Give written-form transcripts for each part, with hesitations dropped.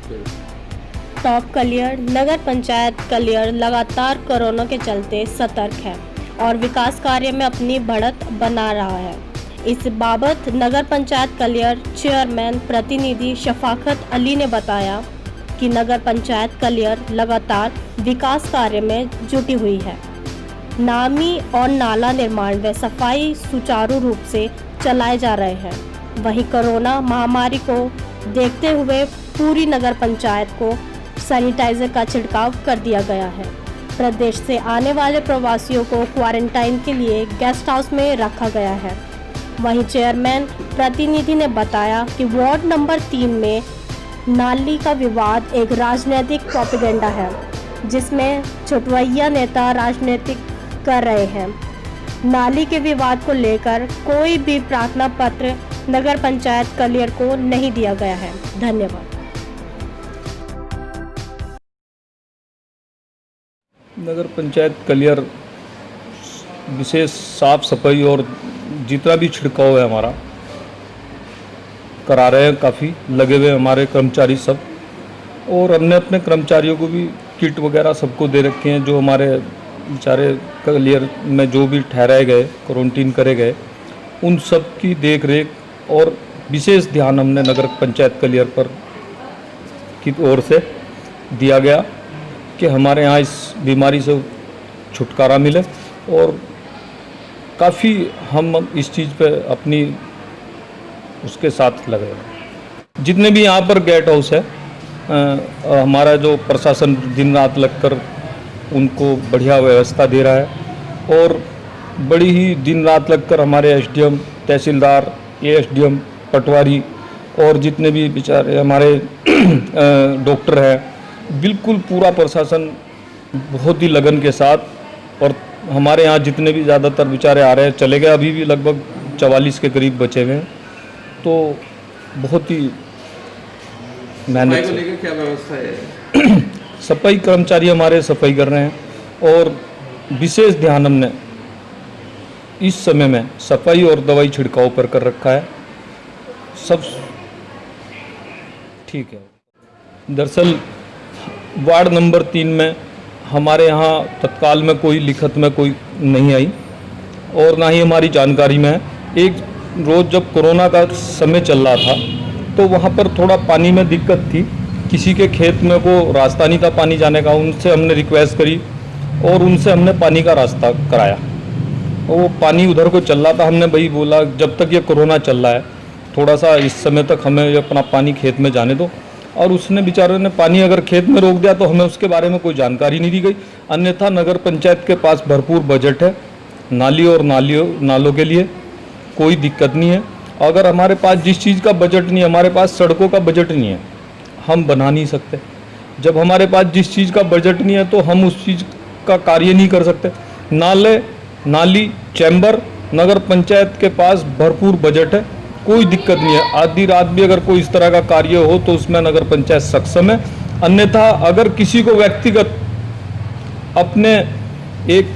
Top Kaliyar नगर पंचायत कलियर लगातार corona के चलते सतर्क है और विकास कार्य में अपनी बढ़त बना रहा है। इस बाबत नगर पंचायत कलियर चेयरमैन प्रतिनिधि शफाकत अली ने बताया कि नगर पंचायत कलियर लगातार विकास कार्य में जुटी हुई है। नामी और नाला निर्माण व सफाई सुचारू रूप से चलाए जा रहे हैं। वहीं कोरोना महामारी को देखते हुए पूरी नगर पंचायत को सैनिटाइजर का छिड़काव कर दिया गया है। प्रदेश से आने वाले प्रवासियों को क्वारंटाइन के लिए गेस्ट हाउस में रखा गया है। वहीं चेयरमैन प्रतिनिधि ने बताया कि वार्ड नंबर 3 में नाली का विवाद एक राजनीतिक प्रोपेगेंडा है, जिसमें छुटवैया नेता राजनीतिक कर रहे हैं। नाली के विवाद को लेकर कोई भी प्रार्थना पत्र नगर पंचायत कलियर को नहीं दिया गया है। धन्यवाद। नगर पंचायत कलियर विशेष साफ सफाई और जितना भी छिड़काव है हमारा करा रहे हैं। काफ़ी लगे हुए हमारे कर्मचारी सब, और हमने अपने कर्मचारियों को भी किट वगैरह सबको दे रखे हैं। जो हमारे बेचारे कलियर में जो भी ठहराए गए, क्वारंटीन करे गए, उन सब की देख रेख और विशेष ध्यान हमने नगर पंचायत कलियर पर की ओर से दिया गया कि हमारे यहाँ इस बीमारी से छुटकारा मिले। और काफ़ी हम इस चीज़ पे अपनी उसके साथ लगे। जितने भी यहाँ पर गेट हाउस है, हमारा जो प्रशासन दिन रात लगकर उनको बढ़िया व्यवस्था दे रहा है, और बड़ी ही दिन रात लगकर हमारे एसडीएम, तहसीलदार, एएसडीएम, पटवारी और जितने भी बेचारे हमारे डॉक्टर हैं, बिल्कुल पूरा प्रशासन बहुत ही लगन के साथ। और हमारे यहाँ जितने भी ज़्यादातर बेचारे आ रहे हैं, चले गए, अभी भी लगभग 44 के करीब बचे हुए हैं। तो बहुत ही मेहनत से लेकर क्या व्यवस्था है? सफाई कर्मचारी हमारे सफाई कर रहे हैं, और विशेष ध्यान हमने इस समय में सफाई और दवाई छिड़काव पर कर रखा है। सब ठीक है। दरअसल वार्ड नंबर 3 में हमारे यहाँ तत्काल में कोई लिखत में कोई नहीं आई, और ना ही हमारी जानकारी में है। एक रोज़ जब कोरोना का समय चल रहा था तो वहाँ पर थोड़ा पानी में दिक्कत थी, किसी के खेत में को रास्ता नहीं था पानी जाने का। उनसे हमने रिक्वेस्ट करी और उनसे हमने पानी का रास्ता कराया, और वो पानी उधर को चल रहा था। हमने वही बोला, जब तक ये कोरोना चल रहा है थोड़ा सा इस समय तक हमें ये अपना पानी खेत में जाने दो। और उसने बेचारे ने पानी अगर खेत में रोक दिया तो हमें उसके बारे में कोई जानकारी नहीं दी गई। अन्यथा नगर पंचायत के पास भरपूर बजट है नाली और नालों के लिए, कोई दिक्कत नहीं है। अगर हमारे पास जिस चीज़ का बजट नहीं है, हमारे पास सड़कों का बजट नहीं है, हम बना नहीं सकते। जब हमारे पास जिस चीज़ का बजट नहीं है तो हम उस चीज़ का कार्य नहीं कर सकते। नाले, नाली, चैम्बर, नगर पंचायत के पास भरपूर बजट है, कोई दिक्कत नहीं है। आधी रात भी अगर कोई इस तरह का कार्य हो तो उसमें नगर पंचायत सक्षम है। अन्यथा अगर किसी को व्यक्तिगत अपने एक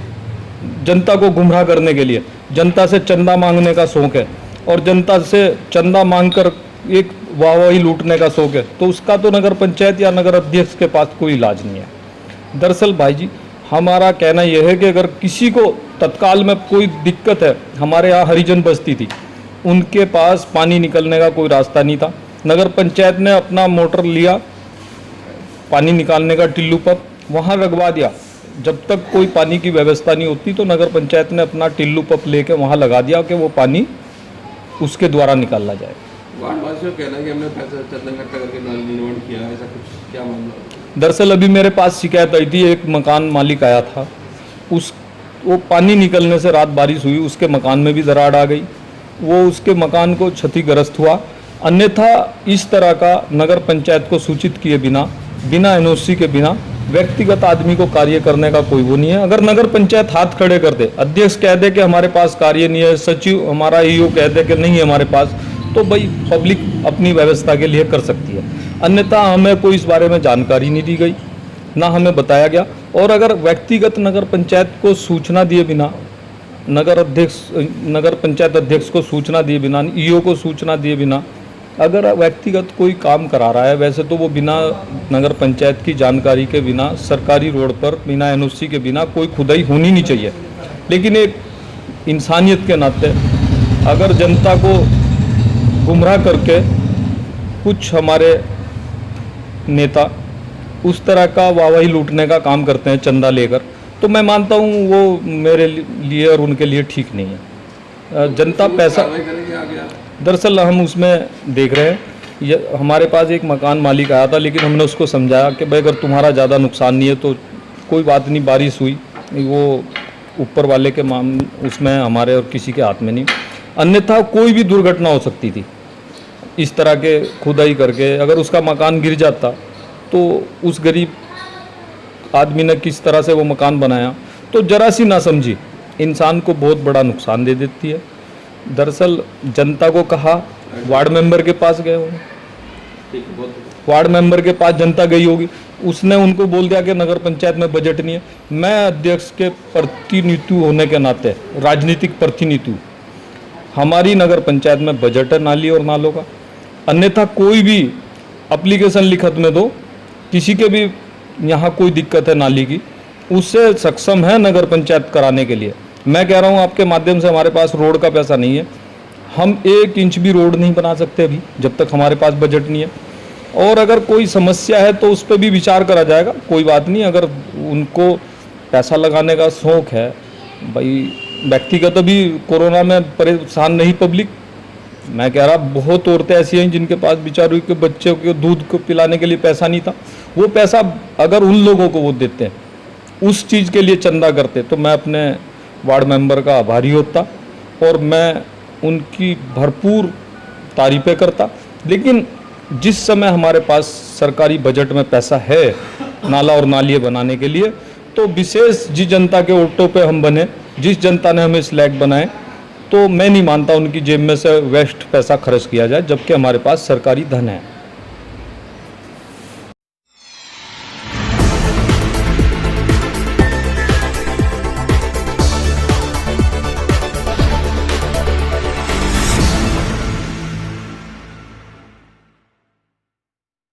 जनता को गुमराह करने के लिए जनता से चंदा मांगने का शौक है, और जनता से चंदा मांगकर एक वाहवाही लूटने का शौक है, तो उसका तो नगर पंचायत या नगर अध्यक्ष के पास कोई इलाज नहीं है। दरअसल भाई जी, हमारा कहना यह है कि अगर किसी को तत्काल में कोई दिक्कत है, हमारे यहाँ हरिजन बस्ती थी, उनके पास पानी निकलने का कोई रास्ता नहीं था। नगर पंचायत ने अपना मोटर लिया, पानी निकालने का टिल्लू पंप वहाँ लगवा दिया। जब तक कोई पानी की व्यवस्था नहीं होती तो नगर पंचायत ने अपना टिल्लू पंप लेके वहाँ लगा दिया कि वो पानी उसके द्वारा निकाला जाए। वार्ड वासियों का कहना है कि हमने पैसा चंदा इकट्ठा करके निर्माण किया, ऐसा कुछ क्या मामला? दरअसल अभी मेरे पास शिकायत आई थी, एक मकान मालिक आया था, वो पानी निकलने से रात बारिश हुई, उसके मकान में भी दरार आ गई, वो उसके मकान को क्षतिग्रस्त हुआ। अन्यथा इस तरह का नगर पंचायत को सूचित किए बिना एनओसी के बिना व्यक्तिगत आदमी को कार्य करने का कोई वो नहीं है। अगर नगर पंचायत हाथ खड़े कर दे, अध्यक्ष कह दे कि हमारे पास कार्य नहीं है, सचिव हमारा ईओ कह दे कि नहीं है हमारे पास, तो भाई पब्लिक अपनी व्यवस्था के लिए कर सकती है। अन्यथा हमें कोई इस बारे में जानकारी नहीं दी गई, ना हमें बताया गया। और अगर व्यक्तिगत नगर पंचायत को सूचना दिए बिना, नगर पंचायत अध्यक्ष को सूचना दिए बिना, ईओ को सूचना दिए बिना अगर व्यक्तिगत कोई काम करा रहा है, वैसे तो वो बिना नगर पंचायत की जानकारी के, बिना सरकारी रोड पर, बिना एनओसी के बिना कोई खुदाई होनी नहीं चाहिए। लेकिन एक इंसानियत के नाते अगर जनता को गुमराह करके कुछ हमारे नेता उस तरह का वाहवाही लूटने का काम करते हैं चंदा लेकर, तो मैं मानता हूँ वो मेरे लिए और उनके लिए ठीक नहीं है। जनता पैसा, कार्रवाई करेंगे आगे आप? दरअसल हम उसमें देख रहे हैं। ये हमारे पास एक मकान मालिक आया था, लेकिन हमने उसको समझाया कि भाई अगर तुम्हारा ज़्यादा नुकसान नहीं है तो कोई बात नहीं, बारिश हुई, वो ऊपर वाले के उसमें हमारे और किसी के हाथ में नहीं, अन्यथा कोई भी दुर्घटना हो सकती थी। इस तरह के खुदाई करके अगर उसका मकान गिर जाता तो उस गरीब आदमी ने किस तरह से वो मकान बनाया, तो जरा सी ना समझी इंसान को बहुत बड़ा नुकसान दे देती है। दरअसल जनता को कहा, वार्ड मेंबर के पास गए होंगे, ठीक है, बहुत वार्ड मेंबर के पास जनता गई होगी, उसने उनको बोल दिया कि नगर पंचायत में बजट नहीं है। मैं अध्यक्ष के प्रतिनिधित्व होने के नाते, राजनीतिक प्रतिनिधित्व, हमारी नगर पंचायत में बजट है नाली और नालों का, अन्यथा कोई भी एप्लीकेशन लिखत में दो, किसी के भी यहाँ कोई दिक्कत है नाली की, उससे सक्षम है नगर पंचायत कराने के लिए। मैं कह रहा हूँ आपके माध्यम से, हमारे पास रोड का पैसा नहीं है, हम 1 इंच भी रोड नहीं बना सकते अभी जब तक हमारे पास बजट नहीं है। और अगर कोई समस्या है तो उस पर भी विचार करा जाएगा, कोई बात नहीं। अगर उनको पैसा लगाने का शौक़ है, भाई व्यक्तिगत अभी कोरोना में परेशान नहीं पब्लिक, मैं कह रहा बहुत औरतें ऐसी हैं जिनके पास बेचारों के बच्चों को दूध को पिलाने के लिए पैसा नहीं था, वो पैसा अगर उन लोगों को वो देते हैं, उस चीज़ के लिए चंदा करते, तो मैं अपने वार्ड मेंबर का आभारी होता और मैं उनकी भरपूर तारीफ़ें करता। लेकिन जिस समय हमारे पास सरकारी बजट में पैसा है नाला और नालियाँ बनाने के लिए, तो विशेष जिस जनता के ऑटो पे हम बने, जिस जनता ने हमें स्लैग बनाए, तो मैं नहीं मानता उनकी जेब में से वेस्ट पैसा खर्च किया जाए, जबकि हमारे पास सरकारी धन है।